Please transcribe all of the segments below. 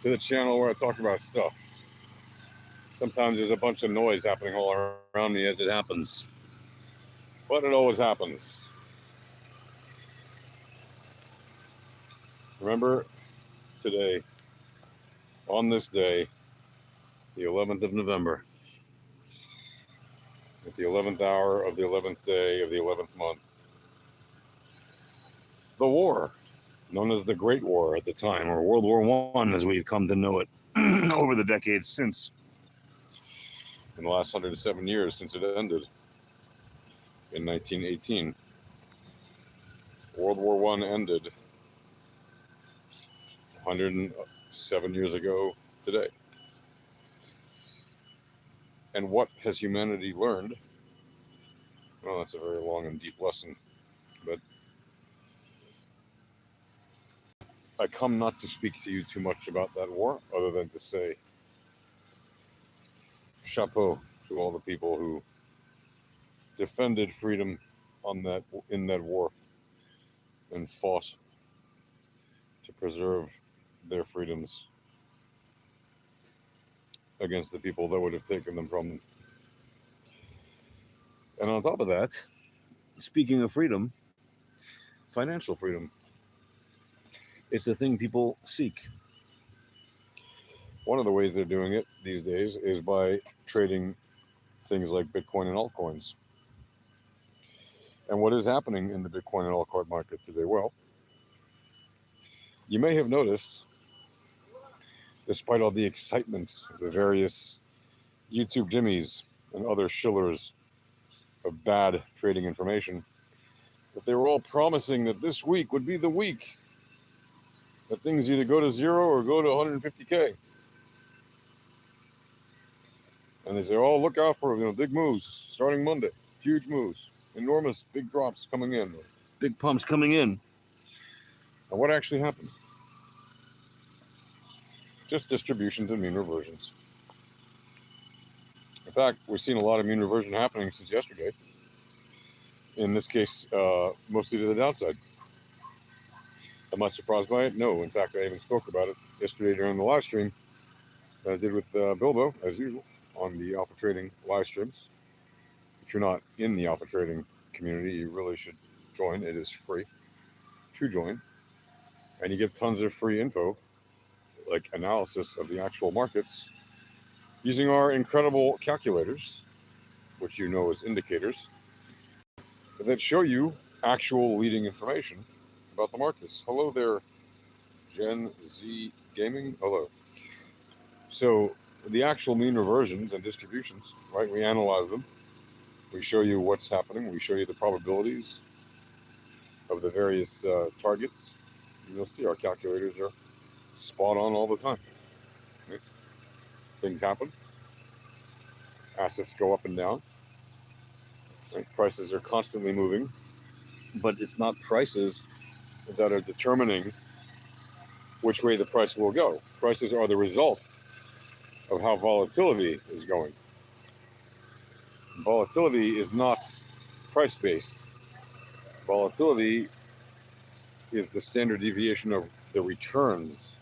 to the channel where I talk about stuff. Sometimes there's a bunch of noise happening all around me as it happens, but it always happens. Remember today, on this day, the 11th of November, at the 11th hour of the 11th day of the 11th month, the war, known as the Great War at the time, or World War I as we've come to know it over the decades since, in the last 107 years since it ended in 1918. World War I ended 107 years ago today. And what has humanity learned? Well, that's a very long and deep lesson, but I come not to speak to you too much about that war, other than to say chapeau to all the people who defended freedom in that war and fought to preserve their freedoms against the people that would have taken them from them. And on top of that, speaking of freedom, financial freedom, it's a thing people seek. One of the ways they're doing it these days is by trading things like Bitcoin and altcoins. And what is happening in the Bitcoin and altcoin market today? Well, you may have noticed, despite all the excitement of the various YouTube Jimmies and other shillers of bad trading information, that they were all promising that this week would be the week that things either go to zero or go to 150K. And they say, oh, look out for big moves starting Monday, huge moves, enormous big drops coming in, big pumps coming in. And what actually happened? Just distributions and mean reversions. In fact, we've seen a lot of mean reversion happening since yesterday. In this case, mostly to the downside. Am I surprised by it? No. In fact, I even spoke about it yesterday during the live stream that I did with Bilbo, as usual, on the Alpha Trading live streams. If you're not in the Alpha Trading community, you really should join. It is free to join. And you get tons of free info, like analysis of the actual markets, using our incredible calculators, which you know as indicators, that show you actual leading information about the markets. Hello there, Gen Z Gaming. Hello. So the actual mean reversions and distributions, right? We analyze them. We show you what's happening. We show you the probabilities of the various targets. You'll see our calculators are spot on all the time. Right? Things happen. Assets go up and down. Right? Prices are constantly moving, but it's not prices that are determining which way the price will go. Prices are the results of how volatility is going. Volatility is not price-based. Volatility is the standard deviation of the returns,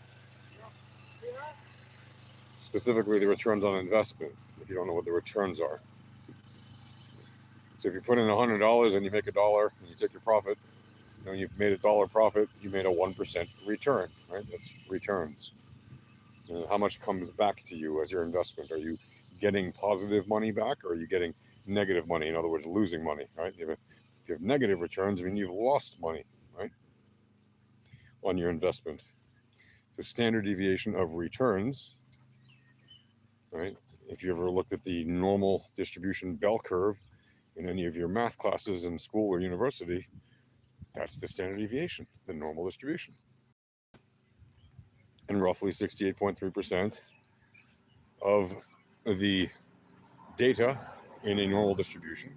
specifically the returns on investment, if you don't know what the returns are. So if you put in $100 and you make $1 and you take your profit, and you've made $1 profit, you made a 1% return, right? That's returns. And how much comes back to you as your investment? Are you getting positive money back, or are you getting negative money? In other words, losing money, right? If you have negative returns, I mean, you've lost money, right, on your investment. The standard deviation of returns, right? If you ever looked at the normal distribution bell curve in any of your math classes in school or university, that's the standard deviation, the normal distribution. And roughly 68.3% of the data in a normal distribution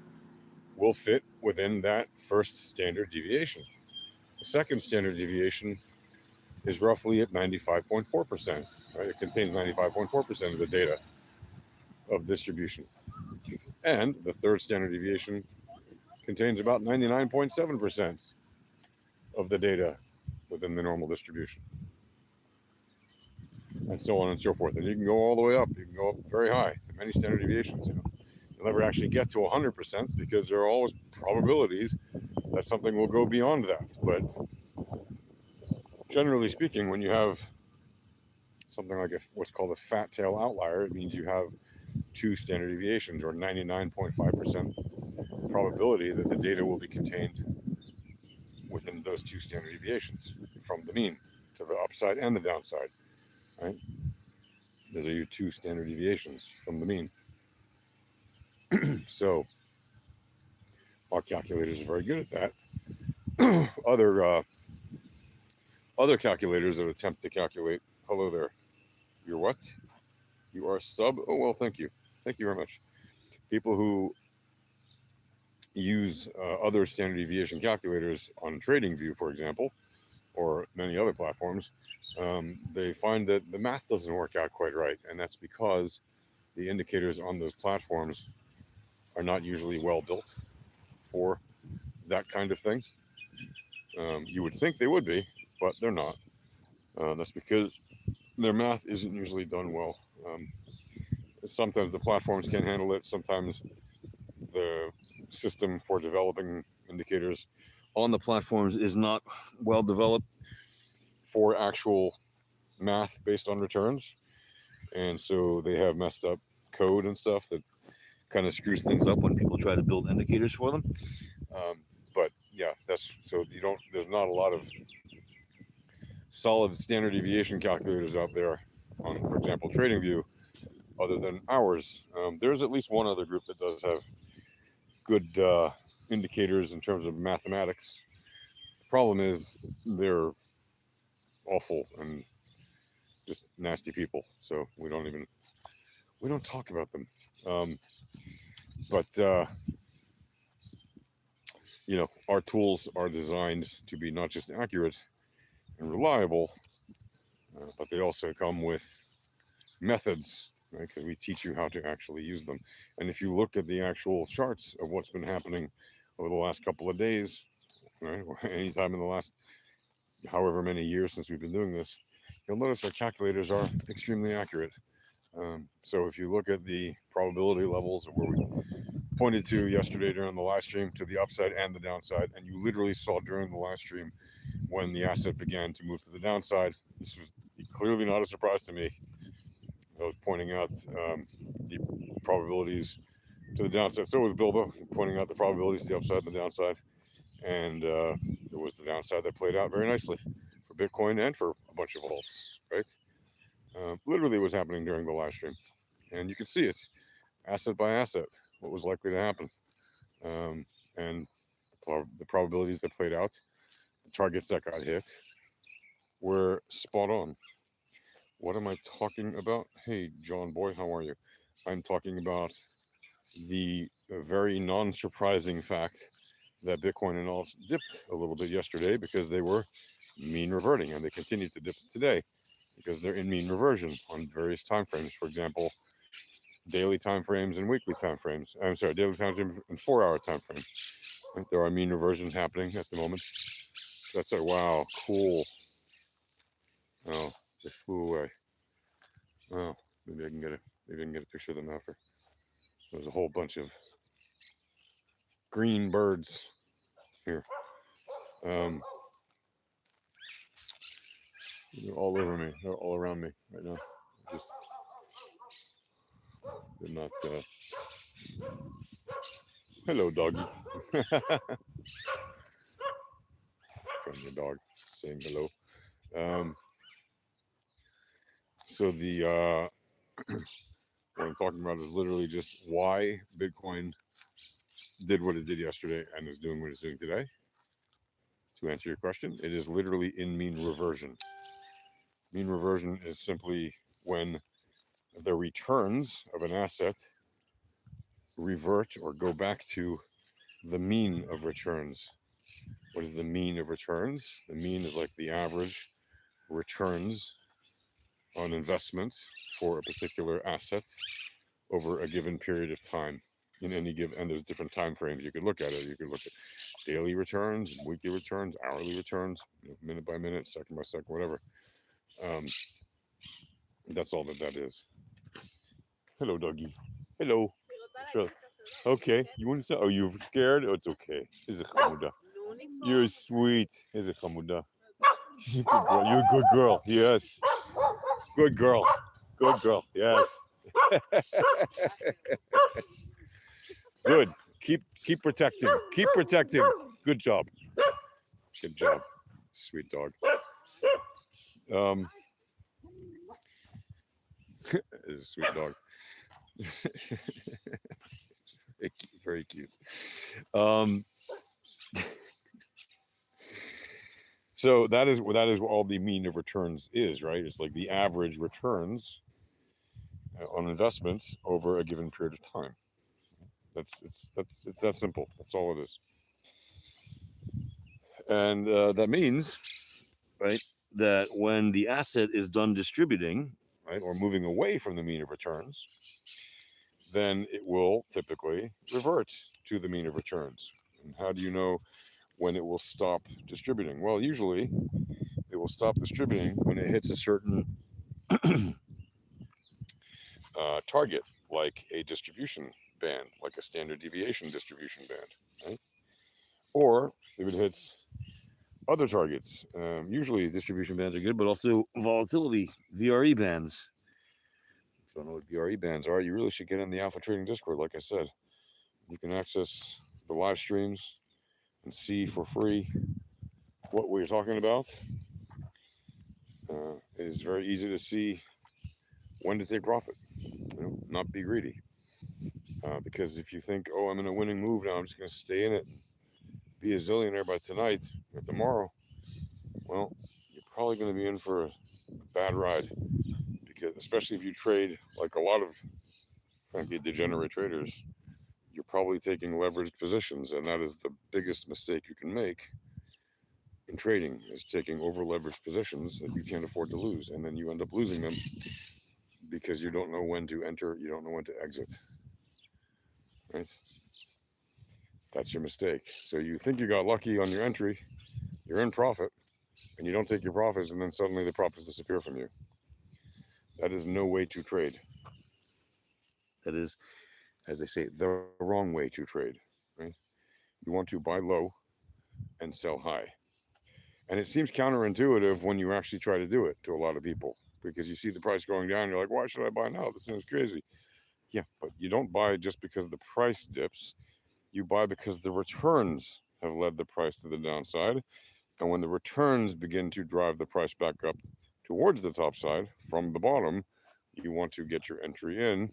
will fit within that first standard deviation. The second standard deviation is roughly at 95.4%. Right? It contains 95.4% of the data of distribution. And the third standard deviation contains about 99.7% of the data within the normal distribution. and so on and so forth. And you can go all the way up. You can go up very high to many standard deviations. You'll never actually get to 100% because there are always probabilities that something will go beyond that. But generally speaking, when you have something like what's called a fat tail outlier, it means you have 2 standard deviations, or 99.5% probability that the data will be contained within those 2 standard deviations from the mean to the upside and the downside, right? Those are your 2 standard deviations from the mean. So our calculators are very good at that. Other calculators that attempt to calculate. Hello there. You're what? You are sub? Oh, well, thank you. Thank you very much. People who use other standard deviation calculators on TradingView, for example, or many other platforms, they find that the math doesn't work out quite right. And that's because the indicators on those platforms are not usually well built for that kind of thing. You would think they would be, but they're not. That's because their math isn't usually done well. Sometimes the platforms can't handle it. Sometimes the system for developing indicators on the platforms is not well developed for actual math based on returns. And so they have messed up code and stuff that kind of screws things up when people try to build indicators for them. But yeah, there's not a lot of solid standard deviation calculators out there on, for example, TradingView, other than ours. There's at least one other group that does have good indicators in terms of mathematics. The problem is they're awful and just nasty people, so we don't talk about them. But our tools are designed to be not just accurate and reliable, but they also come with methods, right? Because we teach you how to actually use them. And if you look at the actual charts of what's been happening over the last couple of days, right, or anytime in the last however many years since we've been doing this, you'll notice our calculators are extremely accurate. So if you look at the probability levels where we pointed to yesterday during the live stream to the upside and the downside, and you literally saw during the live stream when the asset began to move to the downside, this was clearly not a surprise to me. I was pointing out the probabilities to the downside. So was Bilbo, pointing out the probabilities to the upside and the downside. And it was the downside that played out very nicely for Bitcoin and for a bunch of alts, right? Literally was happening during the live stream. And you could see it, asset by asset, what was likely to happen. And the probabilities that played out, the targets that got hit, were spot on. What am I talking about? Hey, John Boy, how are you? I'm talking about the very non-surprising fact that Bitcoin and alts dipped a little bit yesterday because they were mean reverting, and they continue to dip today because they're in mean reversion on various time frames. For example, daily time frames and weekly time frames. I'm sorry, daily time frames and 4-hour time frames. Right? There are mean reversions happening at the moment. That's it. Wow, cool. Oh, they flew away. Oh, maybe I can get a picture of them after. There's a whole bunch of green birds here. They're all over me. They're all around me right now. Just they're not. Hello, doggy. Friendly dog saying hello. So the what I'm talking about is literally just why Bitcoin did what it did yesterday and is doing what it's doing today. To answer your question, it is literally in mean reversion. Mean reversion is simply when the returns of an asset revert or go back to the mean of returns. What is the mean of returns? The mean is like the average returns on investment for a particular asset over a given period of time in any given, and there's different time frames you could look at it. You could look at daily returns, weekly returns, hourly returns, minute by minute, second by second, whatever. That's all that is. Hello, doggy. Hello. Sure. Okay. You want to say? Oh, you're scared? Oh, it's okay. Is it Hamuda? You're sweet. Is it Hamuda? You're a good girl. You're a good girl. Yes. Good girl. Good girl. Yes. Good. Keep protecting. Keep protecting. Good job. Good job. Sweet dog. Um, is a sweet dog. Very cute. Um, so that is what all the mean of returns is, right? It's like the average returns on investments over a given period of time. It's that simple. That's all it is. And that means, right, that when the asset is done distributing, right, or moving away from the mean of returns, then it will typically revert to the mean of returns. And how do you know when it will stop distributing? Well, usually it will stop distributing when it hits a certain target, like a distribution band, like a standard deviation distribution band, right? Or if it hits other targets, usually distribution bands are good, but also volatility, VRE bands. If you don't know what VRE bands are, you really should get in the Alpha Trading Discord, like I said. You can access the live streams and see for free what we're talking about. It is very easy to see when to take profit, not be greedy. Because if you think, oh, I'm in a winning move now, I'm just going to stay in it, be a zillionaire by tonight or tomorrow, well, you're probably going to be in for a bad ride. Because especially if you trade like a lot of, frankly, degenerate traders, you're probably taking leveraged positions, and that is the biggest mistake you can make in trading, is taking over leveraged positions that you can't afford to lose, and then you end up losing them because you don't know when to enter, you don't know when to exit, right? That's your mistake. So you think you got lucky on your entry, you're in profit, and you don't take your profits, and then suddenly the profits disappear from you. That is no way to trade. That is, as they say, the wrong way to trade, right? You want to buy low and sell high. And it seems counterintuitive when you actually try to do it to a lot of people, because you see the price going down, you're like, why should I buy now? This seems crazy. Yeah, but you don't buy just because the price dips. You buy because the returns have led the price to the downside. And when the returns begin to drive the price back up towards the top side from the bottom, you want to get your entry in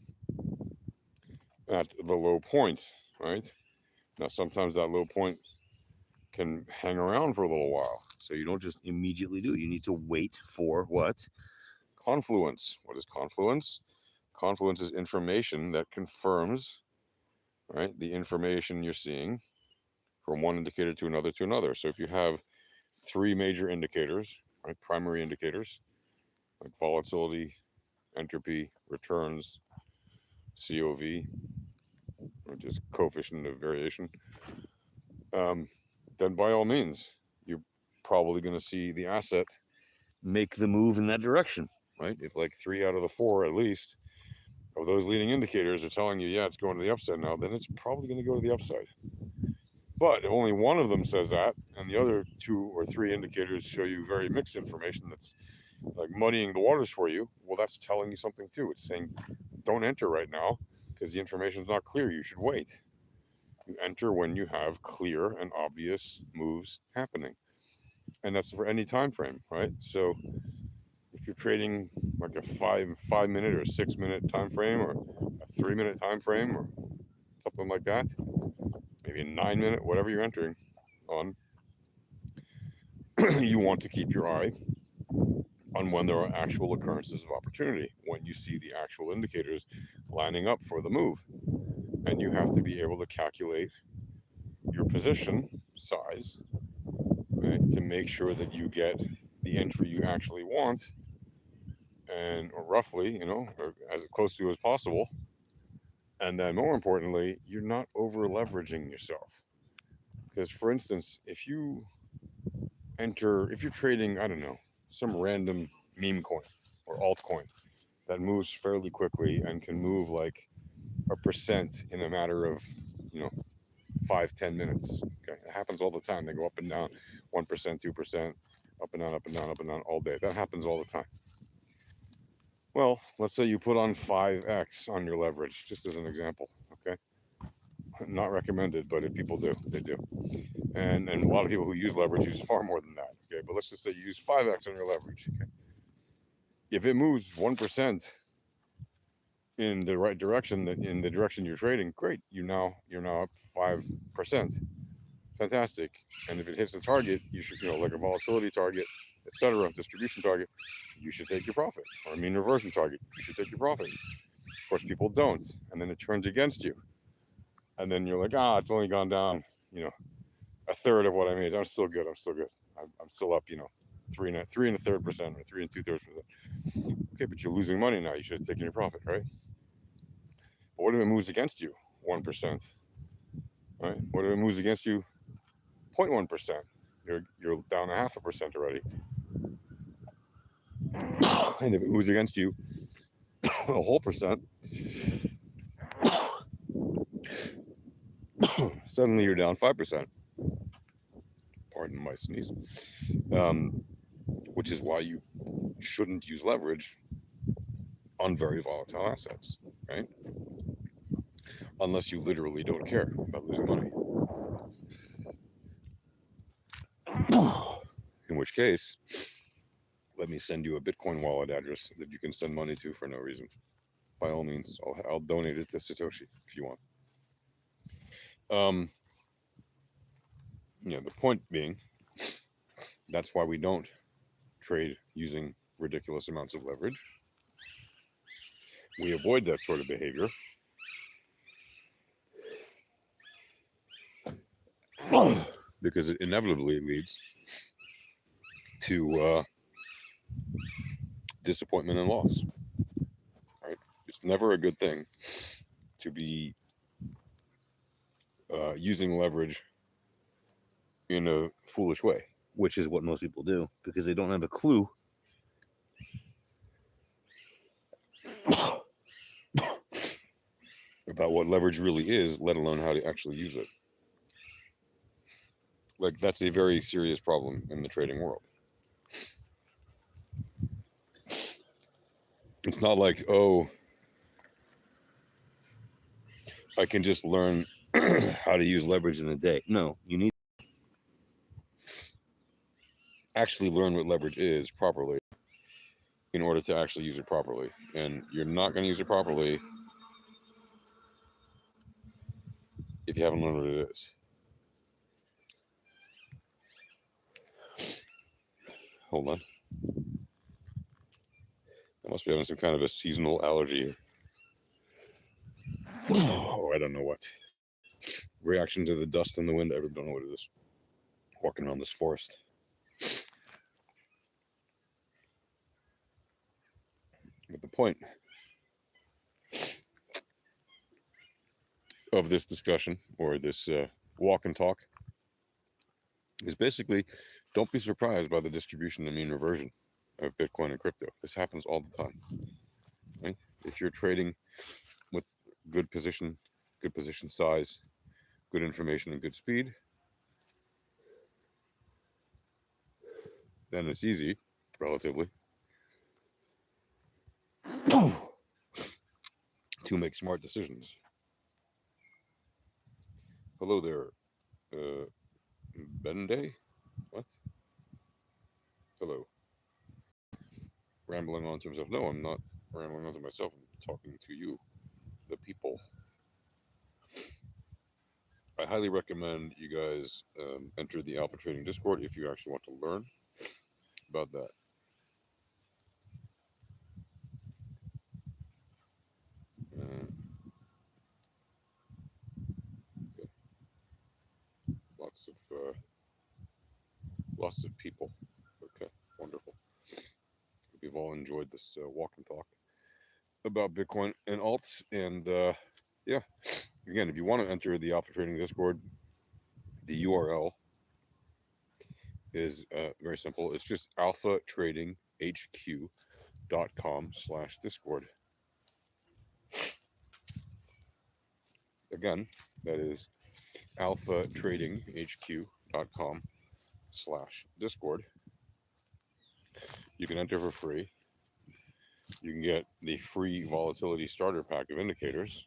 at the low point, right? Now, sometimes that low point can hang around for a little while. So you don't just immediately do it. You need to wait for what? Confluence. What is confluence? Confluence is information that confirms, right, the information you're seeing from one indicator to another to another. So if you have three major indicators, right, primary indicators, like volatility, entropy, returns, COV, which is coefficient of variation, then by all means, you're probably going to see the asset make the move in that direction, right? If like 3 out of the 4 at least of those leading indicators are telling you, yeah, it's going to the upside now, then it's probably going to go to the upside. But if only one of them says that, and the other 2 or 3 indicators show you very mixed information that's like muddying the waters for you, well, that's telling you something too. It's saying, don't enter right now because the information is not clear. You should wait. You enter when you have clear and obvious moves happening. And that's for any time frame, right? So if you're trading like a 5 minute or a 6 minute time frame, or a 3 minute time frame, or something like that, maybe a 9 minute, whatever you're entering on, you want to keep your eye on when there are actual occurrences of opportunity, when you see the actual indicators lining up for the move. And you have to be able to calculate your position size, right, to make sure that you get the entry you actually want, and or roughly, or as close to as possible. And then more importantly, you're not over leveraging yourself. Because for instance, if you're trading, I don't know, some random meme coin or altcoin, that moves fairly quickly and can move like a percent in a matter of, you know, 5, 10 minutes. Okay, it happens all the time. They go up and down, 1%, 2%, up and down, up and down, up and down all day. That happens all the time. Well, let's say you put on 5x on your leverage, just as an example. Okay, not recommended, but if people do, they do. And a lot of people who use leverage use far more than that. Okay, but let's just say you use 5x on your leverage. Okay, if it moves 1% in the right direction, in the direction you're trading, great. You're now up 5%. Fantastic. And if it hits the target, you should, like a volatility target, etc., distribution target, you should take your profit. Or a mean reversion target, you should take your profit. Of course, people don't, and then it turns against you, and then you're like, it's only gone down, a third of what I made. I'm still good. I'm still up, 3.33% or 3 2/3%. Okay, but you're losing money now. You should have taken your profit, right? But what if it moves against you 1%? Right? What if it moves against you 0.1%? You're down 0.5% already. And if it moves against you a whole percent, suddenly you're down 5%. Pardon my sneeze. Which is why you shouldn't use leverage on very volatile assets, right? Unless you literally don't care about losing money. In which case, let me send you a Bitcoin wallet address that you can send money to for no reason. By all means, I'll donate it to Satoshi if you want. The point being, that's why we don't trade using ridiculous amounts of leverage. We avoid that sort of behavior. Because it inevitably leads to disappointment and loss. Right? It's never a good thing to be using leverage in a foolish way, which is what most people do because they don't have a clue about what leverage really is, let alone how to actually use it. Like, that's a very serious problem in the trading world. It's not like, I can just learn how to use leverage in a day. No, you need to actually learn what leverage is properly in order to actually use it properly. And you're not going to use it properly if you haven't learned what it is. Hold on. I must be having some kind of a seasonal allergy here. I don't know what. Reaction to the dust in the wind, I really don't know what it is. Walking around this forest. But the point of this discussion, or this walk and talk, is basically, don't be surprised by the distribution and mean reversion of Bitcoin and crypto. This happens all the time. Right? If you're trading with good position size, good information, and good speed, then it's easy, relatively, to make smart decisions. Hello there, Bende? What? Hello. Rambling on to himself. No, I'm not rambling on to myself. I'm talking to you, the people. I highly recommend you guys enter the Alpha Trading Discord if you actually want to learn about that. Okay. Lots of people. Okay, wonderful. We've all enjoyed this walk and talk about Bitcoin and alts. And yeah, again, if you want to enter the Alpha Trading Discord, the URL is very simple. It's just alphatradinghq.com/discord. alphatradinghq.com/discord. Again, that is alphatradinghq.com/discord. You can enter for free. You can get the free volatility starter pack of indicators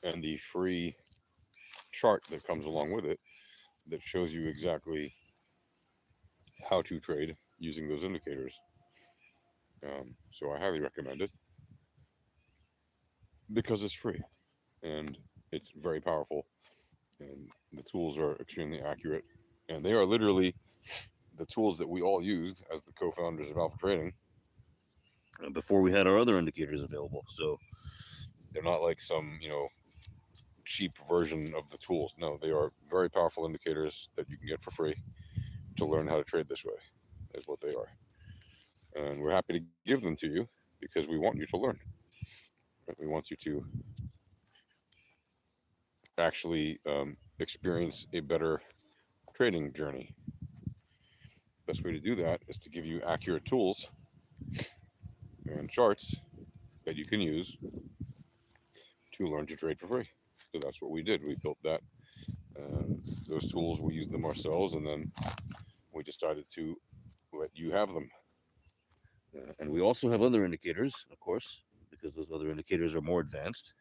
and the free chart that comes along with it that shows you exactly how to trade using those indicators. So I highly recommend it because it's free and it's very powerful, and the tools are extremely accurate, and they are literally the tools that we all used as the co-founders of Alpha Trading before we had our other indicators available. So they're not like some, cheap version of the tools. No, they are very powerful indicators that you can get for free to learn how to trade this way, is what they are. And we're happy to give them to you because we want you to learn. We want you to actually experience a better trading journey. Best way to do that is to give you accurate tools and charts that you can use to learn to trade for free. So that's what we did. We built that. Those tools, we used them ourselves, and then we decided to let you have them. And we also have other indicators, of course, because those other indicators are more advanced.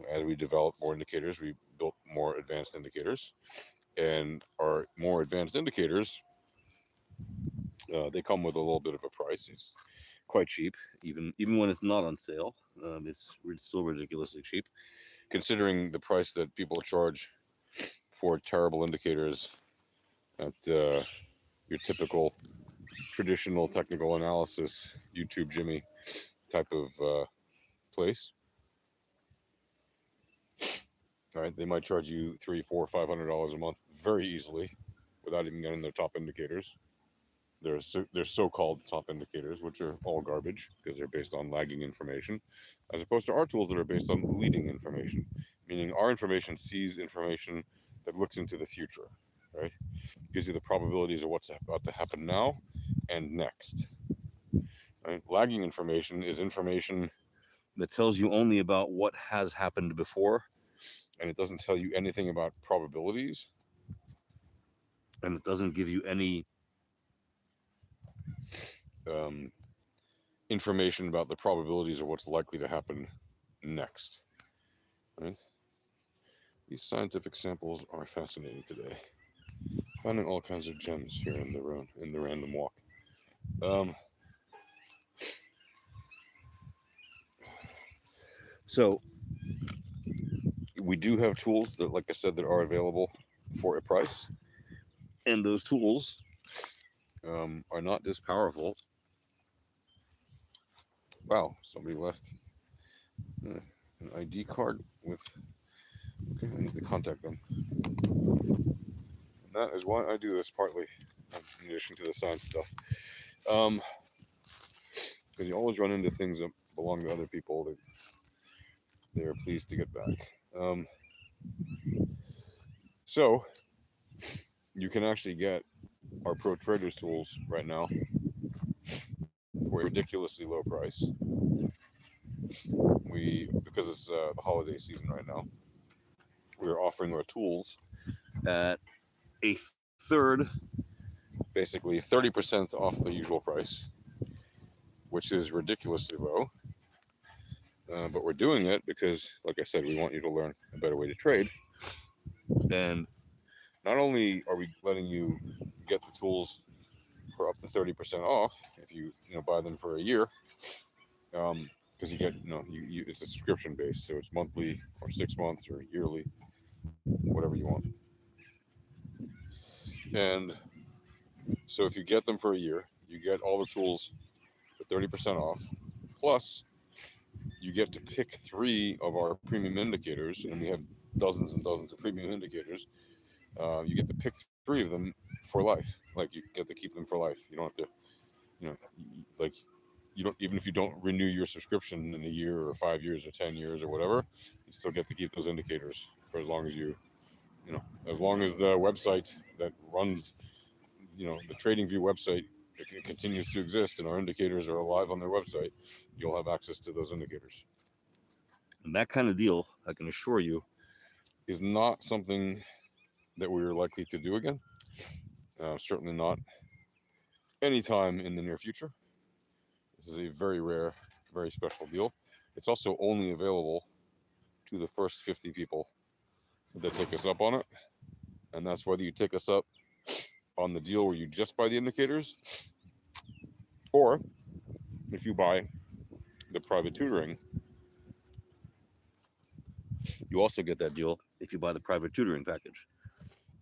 As we developed more indicators, we built more advanced indicators. And our more advanced indicators, they come with a little bit of a price. It's quite cheap, even when it's not on sale. It's still ridiculously cheap, considering the price that people charge for terrible indicators at your typical traditional technical analysis YouTube Jimmy type of place. All right, they might charge you $300, $400, $500 a month very easily without even getting their top indicators. They're so-called top indicators, which are all garbage because they're based on lagging information, as opposed to our tools that are based on leading information, meaning our information sees information that looks into the future, right? Gives you the probabilities of what's about to happen now and next. Right? Lagging information is information that tells you only about what has happened before, and it doesn't tell you anything about probabilities, and it doesn't give you any information about the probabilities of what's likely to happen next. Right? These scientific samples are fascinating today. Finding all kinds of gems here in the random walk. So we do have tools that, like I said, that are available for a price, and those tools are not this powerful. Wow, somebody left an ID card with. Okay, I need to contact them. And that is why I do this partly, in addition to the science stuff. Because you always run into things that belong to other people that they are pleased to get back. So you can actually get our Pro Traders tools right now for a ridiculously low price. Because it's the holiday season right now, we're offering our tools at a third, basically 30% off the usual price, which is ridiculously low. But we're doing it because, like I said, we want you to learn a better way to trade. And not only are we letting you get the tools for up to 30% off if you buy them for a year, because you get it's a subscription based, so it's monthly or 6 months or yearly, whatever you want. And so if you get them for a year, you get all the tools for 30% off, plus you get to pick 3 of our premium indicators, and we have dozens and dozens of premium indicators. You get to pick 3 of them for life. Like, you get to keep them for life. You don't have to, you don't, even if you don't renew your subscription in a year or 5 years or 10 years or whatever, you still get to keep those indicators for as long as as long as the website that runs, the TradingView website it continues to exist and our indicators are alive on their website, you'll have access to those indicators. And that kind of deal, I can assure you, is not something that we are likely to do again. Certainly not anytime in the near future. This is a very rare, very special deal. It's also only available to the first 50 people that take us up on it. And that's whether you take us up on the deal where you just buy the indicators, or if you buy the private tutoring, you also get that deal if you buy the private tutoring package.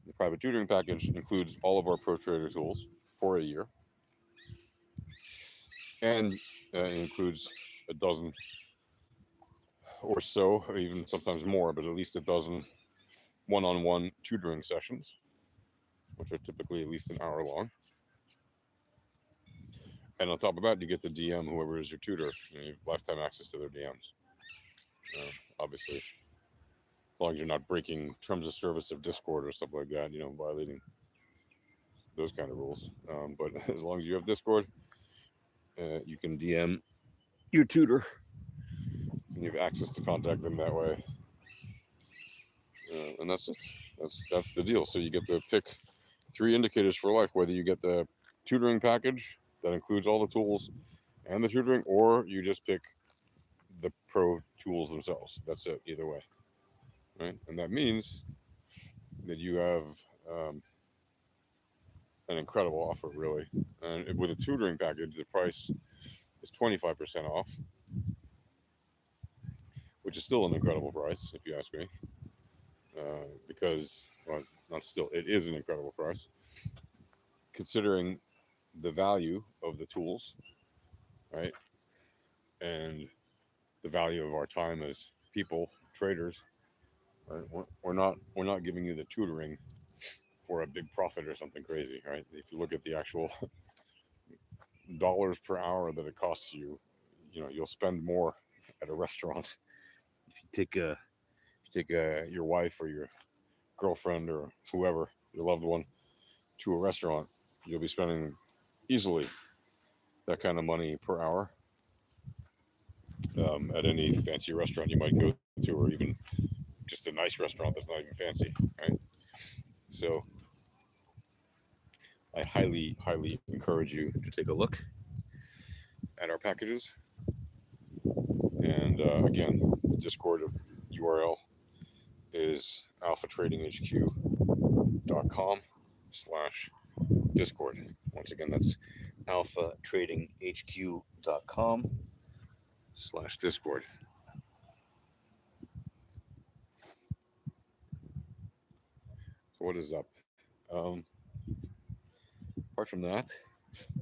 The private tutoring package includes all of our Pro Trader tools for a year, and it includes a dozen or so, or even sometimes more, but at least a dozen one-on-one tutoring sessions, which are typically at least an hour long. And on top of that, you get to DM whoever is your tutor. You have lifetime access to their DMs. Obviously, as long as you're not breaking terms of service of Discord or stuff like that, violating those kind of rules. But as long as you have Discord, you can DM your tutor, and you have access to contact them that way. And that's it. That's the deal. So you get to pick 3 indicators for life, whether you get the tutoring package that includes all the tools and the tutoring, or you just pick the pro tools themselves. That's it, either way. Right? And that means that you have an incredible offer, really. And with a tutoring package, the price is 25% off, which is still an incredible price, if you ask me. Because, well, not still, it is an incredible price, considering the value of the tools, right? And the value of our time as people, traders. Right? We're not giving you the tutoring for a big profit or something crazy, right? If you look at the actual dollars per hour that it costs you, you'll spend more at a restaurant. If you take your wife or your girlfriend or whoever, your loved one, to a restaurant, you'll be spending easily that kind of money per hour at any fancy restaurant you might go to, or even just a nice restaurant that's not even fancy, right? So I highly, highly encourage you to take a look at our packages. And again, the Discord URL is alphatradinghq.com/Discord. Once again, that's alphatradinghq.com/Discord. So what is up? Apart from that,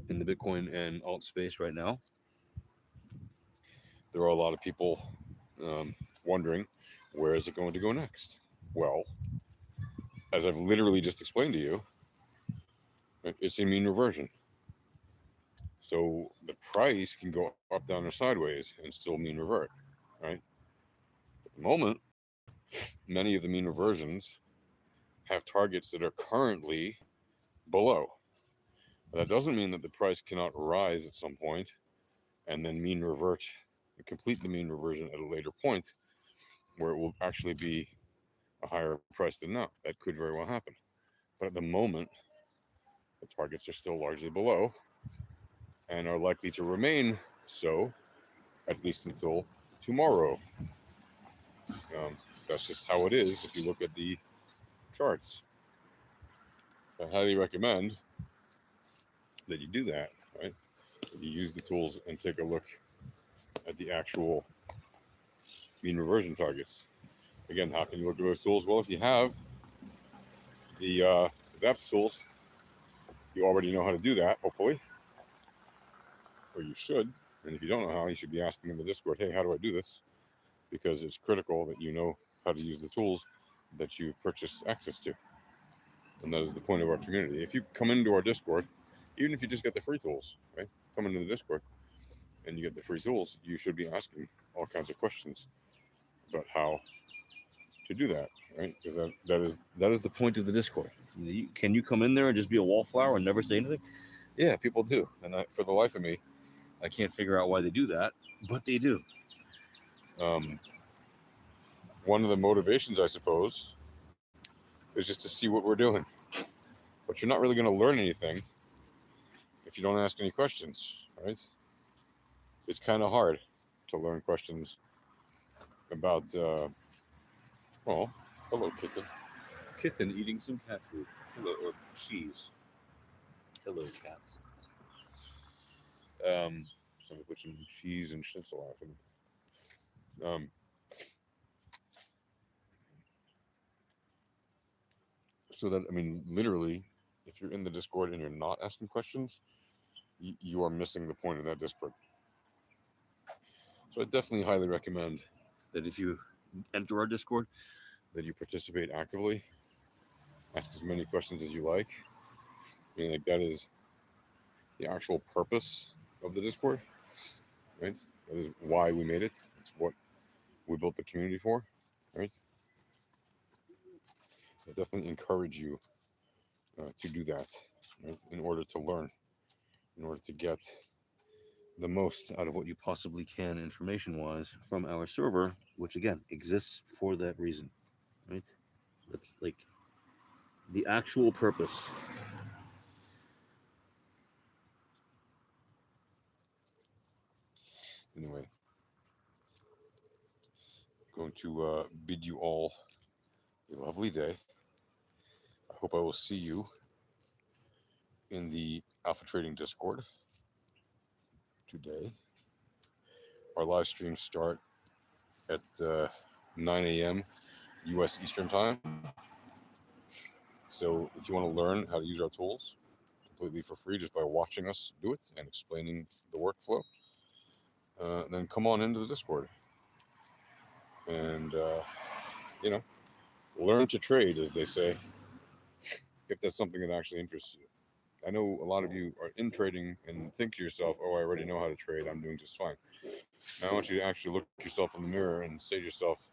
in the Bitcoin and alt space right now, there are a lot of people wondering, where is it going to go next? Well, as I've literally just explained to you, it's a mean reversion. So the price can go up, down, or sideways and still mean revert, right? At the moment, many of the mean reversions have targets that are currently below. But that doesn't mean that the price cannot rise at some point and then mean revert, complete the mean reversion at a later point where it will actually be a higher price than now. That could very well happen. But at the moment, the targets are still largely below and are likely to remain so, at least until tomorrow. That's just how it is if you look at the charts. I highly recommend that you do that, right? That you use the tools and take a look at the actual mean reversion targets. Again, how can you look at those tools? Well, if you have the VEPS tools, you already know how to do that, hopefully, or you should. And if you don't know how, you should be asking in the Discord, hey, how do I do this? Because it's critical that you know how to use the tools that you've purchased access to. And that is the point of our community. If you come into our Discord, even if you just get the free tools, right? Come into the Discord and you get the free tools, you should be asking all kinds of questions about how to do that, right? Because that is the point of the Discord. Can you come in there and just be a wallflower and never say anything? Yeah, people do, and for the life of me, I can't figure out why they do that, but they do. Um, One of the motivations, I suppose, is just to see what we're doing. But you're not really going to learn anything if you don't ask any questions, right? It's kind of hard to learn questions about, well, hello, kitten. Kitten eating some cat food. Hello, or cheese. Hello, cats. So I'm going to put some cheese and schnitzel off. Um, so that, I mean, literally, if you're in the Discord and you're not asking questions, you are missing the point of that Discord. So I definitely highly recommend that if you enter our Discord, that you participate actively, ask as many questions as you like. I mean, like that is the actual purpose of the Discord, right? That is why we made it. It's what we built the community for, right? I definitely encourage you to do that, right? In order to learn, in order to get the most out of what you possibly can information wise from our server, which again exists for that reason, right? That's like the actual purpose. Anyway, going to bid you all a lovely day. I hope I will see you in the Alpha Trading Discord today. Our live streams start at 9 a.m. U.S. Eastern Time. So if you want to learn how to use our tools completely for free just by watching us do it and explaining the workflow, then come on into the Discord and, you know, learn to trade, as they say, if that's something that actually interests you. I know a lot of you are in trading and think to yourself, oh, I already know how to trade. I'm doing just fine. Now I want you to actually look yourself in the mirror and say to yourself,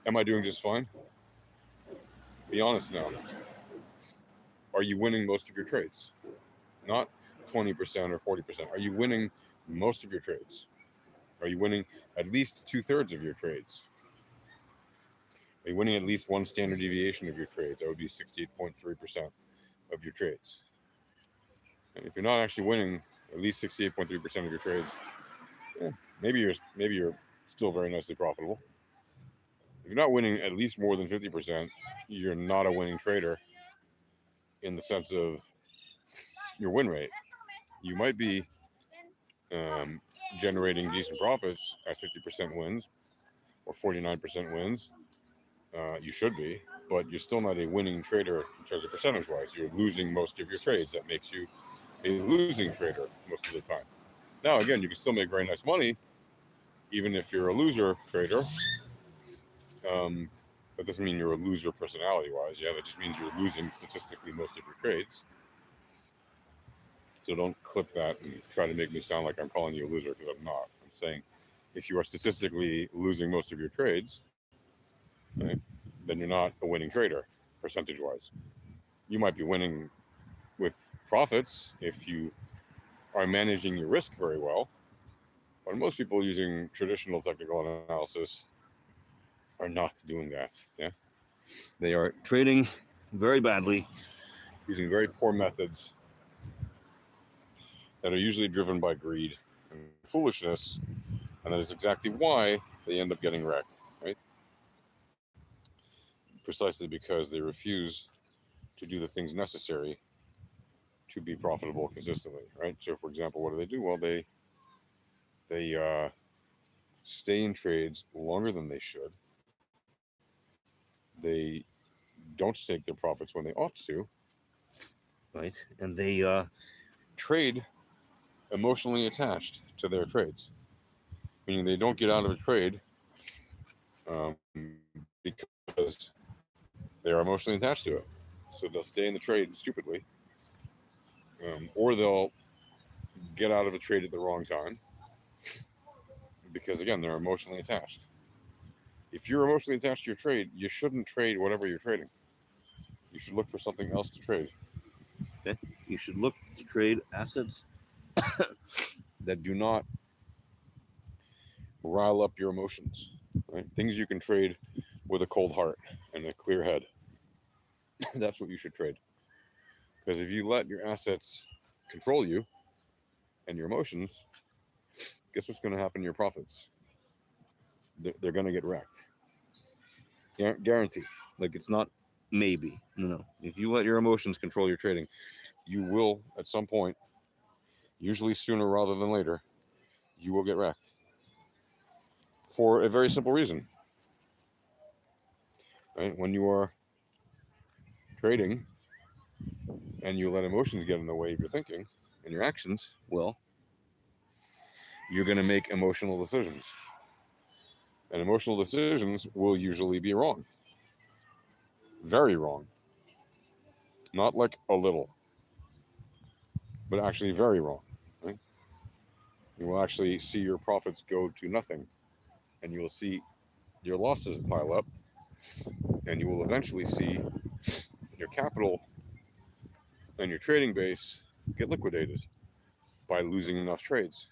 am I doing just fine? Be honest now. Are you winning most of your trades? Not 20% or 40%. Are you winning most of your trades? Are you winning at least 2/3 of your trades? Are you winning at least one standard deviation of your trades? That would be 68.3% of your trades. And if you're not actually winning at least 68.3% of your trades, maybe you're still very nicely profitable. If you're not winning at least more than 50%, you're not a winning trader in the sense of your win rate. You might be generating decent profits at 50% wins or 49% wins. You should be, but you're still not a winning trader in terms of percentage wise. You're losing most of your trades. That makes you a losing trader most of the time. Now, again, you can still make very nice money even if you're a loser trader. That doesn't mean you're a loser personality wise. Yeah, that just means you're losing statistically most of your trades. So don't clip that and try to make me sound like I'm calling you a loser, because I'm not. I'm saying if you are statistically losing most of your trades, right, then you're not a winning trader percentage wise. You might be winning with profits if you are managing your risk very well. But most people using traditional technical analysis are not doing that. Yeah, they are trading very badly, using very poor methods that are usually driven by greed and foolishness, and that is exactly why they end up getting wrecked, right? Precisely because they refuse to do the things necessary to be profitable consistently, right? So, for example, what do? Well, they stay in trades longer than they should. They don't take their profits when they ought to, right? And they trade emotionally attached to their trades, meaning they don't get out of a trade because they are emotionally attached to it. So they'll stay in the trade stupidly, or they'll get out of a trade at the wrong time because, again, they're emotionally attached. If you're emotionally attached to your trade, you shouldn't trade whatever you're trading. You should look for something else to trade. Okay? You should look to trade assets that do not rile up your emotions. Right? Things you can trade with a cold heart and a clear head. That's what you should trade. Because if you let your assets control you and your emotions, guess what's going to happen to your profits? They're going to get wrecked. Guarantee. Like, it's not maybe. No. If you let your emotions control your trading, you will, at some point, usually sooner rather than later, you will get wrecked. For a very simple reason. Right? When you are trading and you let emotions get in the way of your thinking and your actions, well, you're going to make emotional decisions. And emotional decisions will usually be wrong. Very wrong. Not like a little, but actually very wrong. Right? You will actually see your profits go to nothing, and you will see your losses pile up, and you will eventually see your capital and your trading base get liquidated by losing enough trades.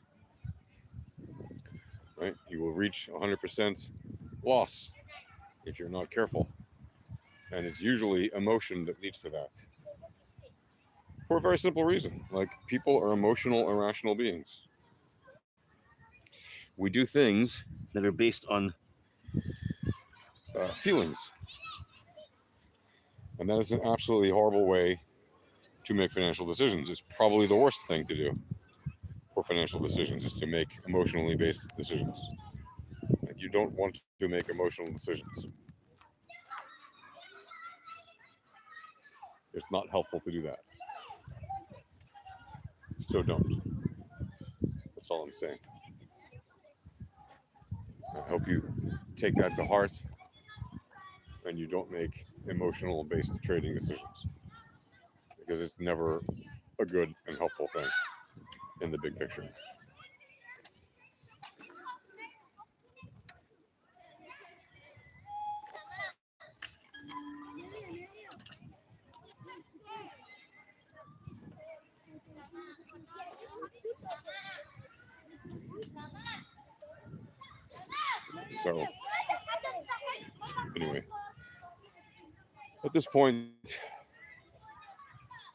Right? You will reach 100% loss if you're not careful. And it's usually emotion that leads to that. For a very simple reason. Like, people are emotional, irrational beings. We do things that are based on feelings. And that is an absolutely horrible way to make financial decisions. It's probably the worst thing to do for financial decisions, is to make emotionally based decisions. Like, you don't want to make emotional decisions. It's not helpful to do that. So don't. That's all I'm saying. I hope you take that to heart and you don't make emotional based trading decisions, because it's never a good and helpful thing in the big picture. So, anyway, at this point,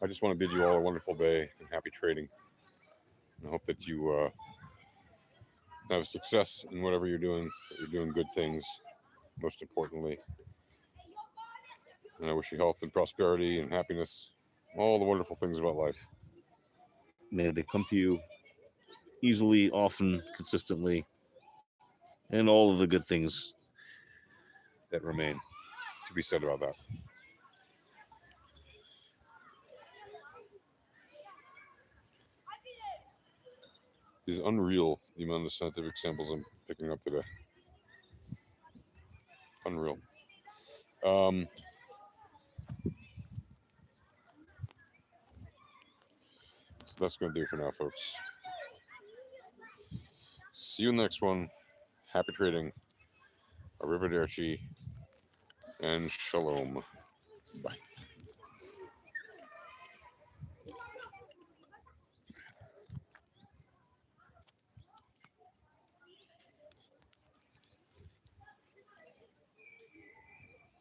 I just want to bid you all a wonderful day and happy trading. I hope that you have success in whatever you're doing, that you're doing good things, most importantly. And I wish you health and prosperity and happiness, all the wonderful things about life. May they come to you easily, often, consistently, and all of the good things that remain to be said about that. It is unreal the amount of scientific samples I'm picking up today. Unreal. So that's going to do for now, folks. See you in the next one. Happy trading. Arrivederci and shalom.